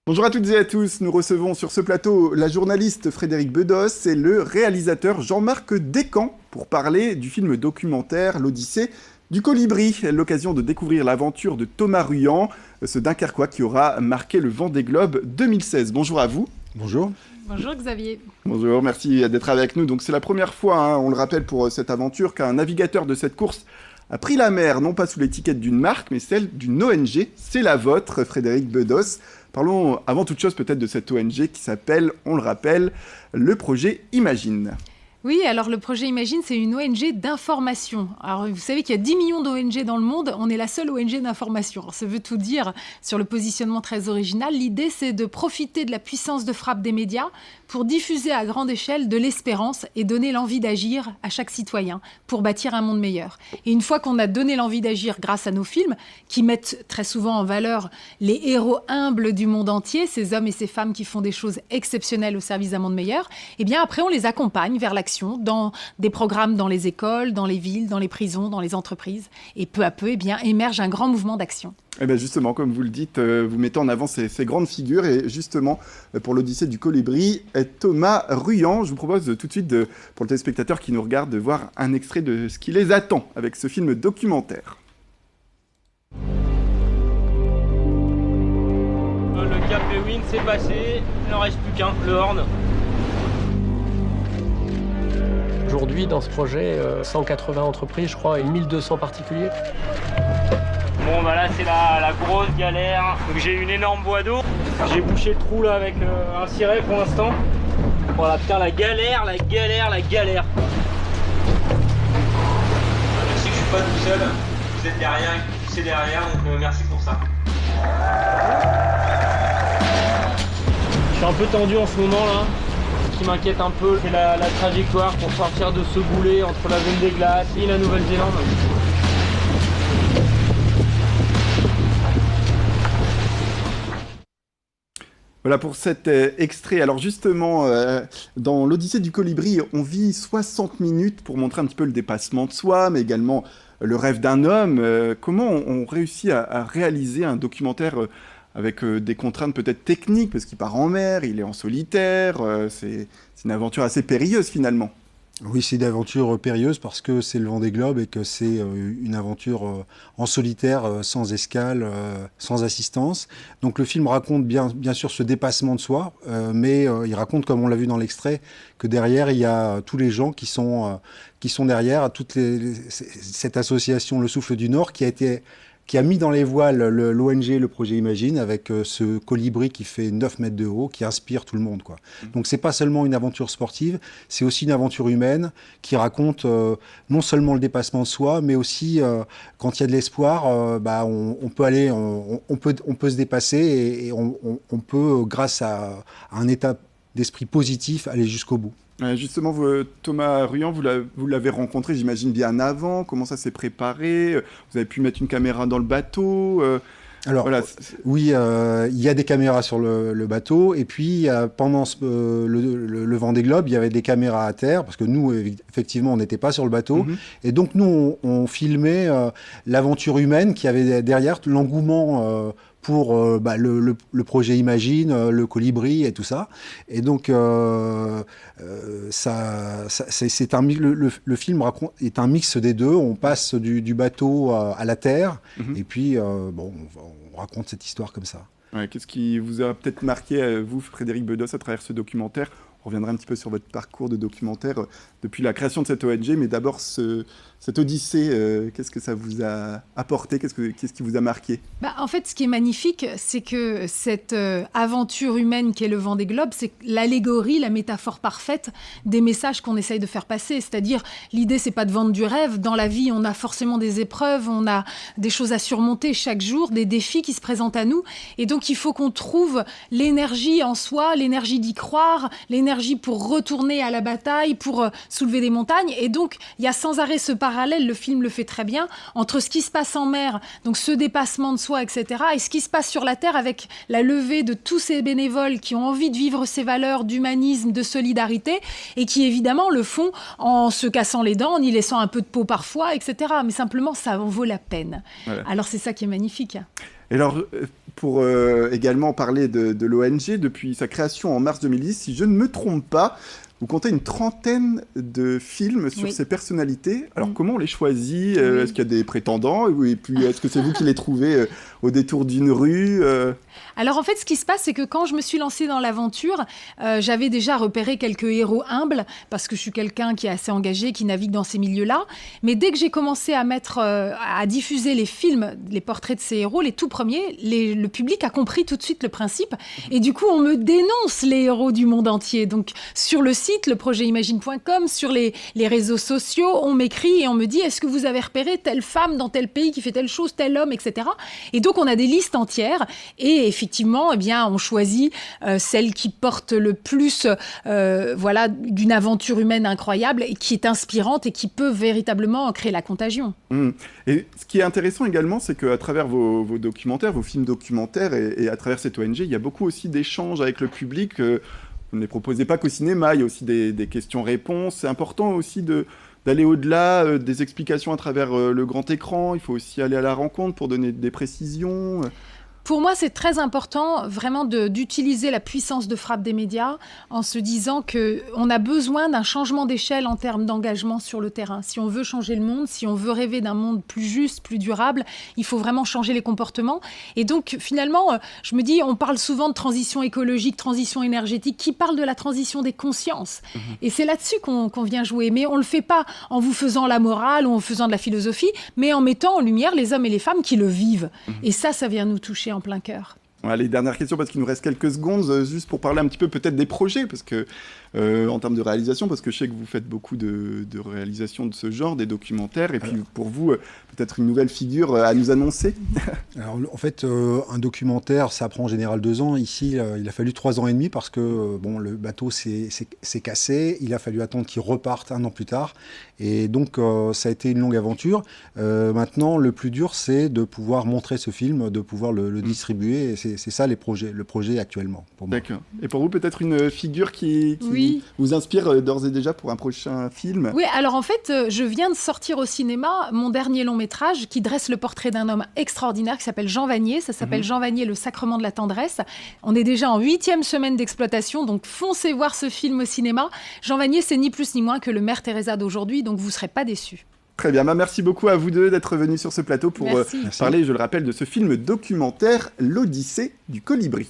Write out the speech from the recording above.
Bonjour à toutes et à tous, nous recevons sur ce plateau la journaliste Frédérique Bedos et le réalisateur Jean-Marc Descamps pour parler du film documentaire L'Odyssée du Colibri, l'occasion de découvrir l'aventure de Thomas Ruyant, ce Dunkerquois qui aura marqué le Vendée Globe 2016. Bonjour à vous. Bonjour. Bonjour Xavier. Bonjour, merci d'être avec nous. Donc c'est la première fois, on le rappelle pour cette aventure, qu'un navigateur de cette course a pris la mer, non pas sous l'étiquette d'une marque, mais celle d'une ONG. C'est la vôtre, Frédérique Bedos. Parlons avant toute chose peut-être de cette ONG qui s'appelle, on le rappelle, le projet Imagine. Oui, alors le projet Imagine, c'est une ONG d'information. Alors vous savez qu'il y a 10 millions d'ONG dans le monde, on est la seule ONG d'information. Alors, ça veut tout dire sur le positionnement très original. L'idée, c'est de profiter de la puissance de frappe des médias pour diffuser à grande échelle de l'espérance et donner l'envie d'agir à chaque citoyen pour bâtir un monde meilleur. Et une fois qu'on a donné l'envie d'agir grâce à nos films, qui mettent très souvent en valeur les héros humbles du monde entier, ces hommes et ces femmes qui font des choses exceptionnelles au service d'un monde meilleur, et bien après on les accompagne vers l'action dans des programmes dans les écoles, dans les villes, dans les prisons, dans les entreprises. Et peu à peu, eh bien, émerge un grand mouvement d'action. Eh bien justement, comme vous le dites, vous mettez en avant ces grandes figures. Et justement, pour l'Odyssée du Colibri, Thomas Ruyant, je vous propose tout de suite, pour le téléspectateur qui nous regarde, de voir un extrait de ce qui les attend avec ce film documentaire. Le Cap Lewin, c'est passé, il n'en reste plus qu'un, le Horn. Aujourd'hui, dans ce projet, 180 entreprises, je crois, et 1200 particuliers. Bon, bah là, c'est la grosse galère. Donc, j'ai une énorme boîte d'eau. J'ai bouché le trou là avec un ciré pour l'instant. Voilà, putain, la galère. Je sais que je suis pas tout seul. Vous êtes derrière et vous poussez derrière, donc merci pour ça. Je suis un peu tendu en ce moment là. Ce qui m'inquiète un peu, c'est la trajectoire pour sortir de ce boulet entre la zone des glaces et la Nouvelle-Zélande. Voilà pour cet extrait. Alors justement, dans l'Odyssée du Colibri, on vit 60 minutes pour montrer un petit peu le dépassement de soi, mais également le rêve d'un homme. Comment on réussit à réaliser un documentaire avec des contraintes peut-être techniques, parce qu'il part en mer, il est en solitaire, c'est une aventure assez périlleuse finalement. Oui, c'est une aventure périlleuse parce que c'est le Vendée Globe et que c'est une aventure en solitaire, sans escale, sans assistance. Donc le film raconte bien sûr ce dépassement de soi, mais il raconte, comme on l'a vu dans l'extrait, que derrière il y a tous les gens qui sont derrière, cette association Le Souffle du Nord qui a mis dans les voiles l'ONG, le projet Imagine, avec ce colibri qui fait 9 mètres de haut, qui inspire tout le monde, quoi. Donc c'est pas seulement une aventure sportive, c'est aussi une aventure humaine qui raconte non seulement le dépassement de soi, mais aussi quand il y a de l'espoir, on peut aller, on peut se dépasser et on peut, grâce à un état d'esprit positif, aller jusqu'au bout. Justement, Thomas Ruyant, vous l'avez rencontré, j'imagine, bien avant. Comment ça s'est préparé? Vous avez pu mettre une caméra dans le bateau? Alors, voilà. Oui, il y a des caméras sur le bateau. Et puis, pendant le Vendée Globe, il y avait des caméras à terre, parce que nous, effectivement, on n'était pas sur le bateau. Mm-hmm. Et donc, nous, on filmait l'aventure humaine qui avait derrière l'engouement pour le projet Imagine, le Colibri et tout ça. Et donc, le film est un mix des deux. On passe du bateau à la terre, et puis on raconte cette histoire comme ça. Ouais, qu'est-ce qui vous a peut-être marqué, vous, Frédérique Bedos, à travers ce documentaire? On reviendra un petit peu sur votre parcours de documentaire depuis la création de cette ONG, mais d'abord cette Odyssée, qu'est-ce que ça vous a apporté? Qu'est-ce qui vous a marqué? En fait, ce qui est magnifique, c'est que cette aventure humaine qu'est le Vendée Globe, c'est l'allégorie, la métaphore parfaite des messages qu'on essaye de faire passer. C'est-à-dire, l'idée, c'est pas de vendre du rêve. Dans la vie, on a forcément des épreuves, on a des choses à surmonter chaque jour, des défis qui se présentent à nous. Et donc, il faut qu'on trouve l'énergie en soi, l'énergie d'y croire, l'énergie pour retourner à la bataille, pour soulever des montagnes. Et donc, il y a sans arrêt ce parallèle, le film le fait très bien, entre ce qui se passe en mer, donc ce dépassement de soi, etc., et ce qui se passe sur la terre avec la levée de tous ces bénévoles qui ont envie de vivre ces valeurs d'humanisme, de solidarité, et qui évidemment le font en se cassant les dents, en y laissant un peu de peau parfois, etc. Mais simplement, ça en vaut la peine. Voilà. Alors c'est ça qui est magnifique. Et alors, pour également parler de l'ONG depuis sa création en mars 2010. Si je ne me trompe pas, vous comptez une trentaine de films sur ces personnalités. Alors, comment on les choisit? Est-ce qu'il y a des prétendants? Et puis, est-ce que c'est vous qui les trouvez au détour d'une rue? Alors, en fait, ce qui se passe, c'est que quand je me suis lancée dans l'aventure, j'avais déjà repéré quelques héros humbles, parce que je suis quelqu'un qui est assez engagé, qui navigue dans ces milieux-là. Mais dès que j'ai commencé à diffuser les films, les portraits de ces héros, les tout premiers, le public a compris tout de suite le principe. Et du coup, on me dénonce les héros du monde entier. Donc, sur le site, le projet imagine.com, sur les réseaux sociaux, on m'écrit et on me dit: est-ce que vous avez repéré telle femme dans tel pays qui fait telle chose, tel homme, etc. Et donc, on a des listes entières. Et effectivement, eh bien, on choisit celle qui porte le plus d'une aventure humaine incroyable et qui est inspirante et qui peut véritablement créer la contagion. Et ce qui est intéressant également, c'est qu'à travers vos documentaires, vos films documentaires et à travers cette ONG, il y a beaucoup aussi d'échanges avec le public. Vous ne les proposez pas qu'au cinéma, il y a aussi des questions-réponses. C'est important aussi d'aller au-delà des explications à travers le grand écran. Il faut aussi aller à la rencontre pour donner des précisions. Pour moi, c'est très important vraiment d'utiliser la puissance de frappe des médias en se disant qu'on a besoin d'un changement d'échelle en termes d'engagement sur le terrain. Si on veut changer le monde, si on veut rêver d'un monde plus juste, plus durable, il faut vraiment changer les comportements. Et donc, finalement, je me dis, on parle souvent de transition écologique, transition énergétique. Qui parle de la transition des consciences? Et c'est là-dessus qu'on vient jouer. Mais on ne le fait pas en vous faisant la morale ou en faisant de la philosophie, mais en mettant en lumière les hommes et les femmes qui le vivent. Et ça vient nous toucher en plein cœur. Allez, dernière question, parce qu'il nous reste quelques secondes, juste pour parler un petit peu peut-être des projets, parce que en termes de réalisation, parce que je sais que vous faites beaucoup de réalisations de ce genre, des documentaires, et puis pour vous, peut-être une nouvelle figure à nous annoncer. Alors, en fait, un documentaire, ça prend en général 2 ans. Ici, il a fallu 3 ans et demi parce que le bateau s'est cassé. Il a fallu attendre qu'il reparte 1 an plus tard. Et donc, ça a été une longue aventure. Maintenant, le plus dur, c'est de pouvoir montrer ce film, de pouvoir le distribuer. Et c'est ça le projet actuellement, pour moi. D'accord. Et pour vous, peut-être une figure qui vous inspire d'ores et déjà pour un prochain film? Oui, alors en fait, je viens de sortir au cinéma mon dernier long-métrage qui dresse le portrait d'un homme extraordinaire qui s'appelle Jean Vanier. Ça s'appelle Jean Vanier, le sacrement de la tendresse. On est déjà en 8e semaine d'exploitation, donc foncez voir ce film au cinéma. Jean Vanier, c'est ni plus ni moins que le Mère Teresa d'aujourd'hui, donc vous ne serez pas déçus. Très bien, merci beaucoup à vous deux d'être venus sur ce plateau pour Merci. parler, je le rappelle, de ce film documentaire, L'Odyssée du colibri.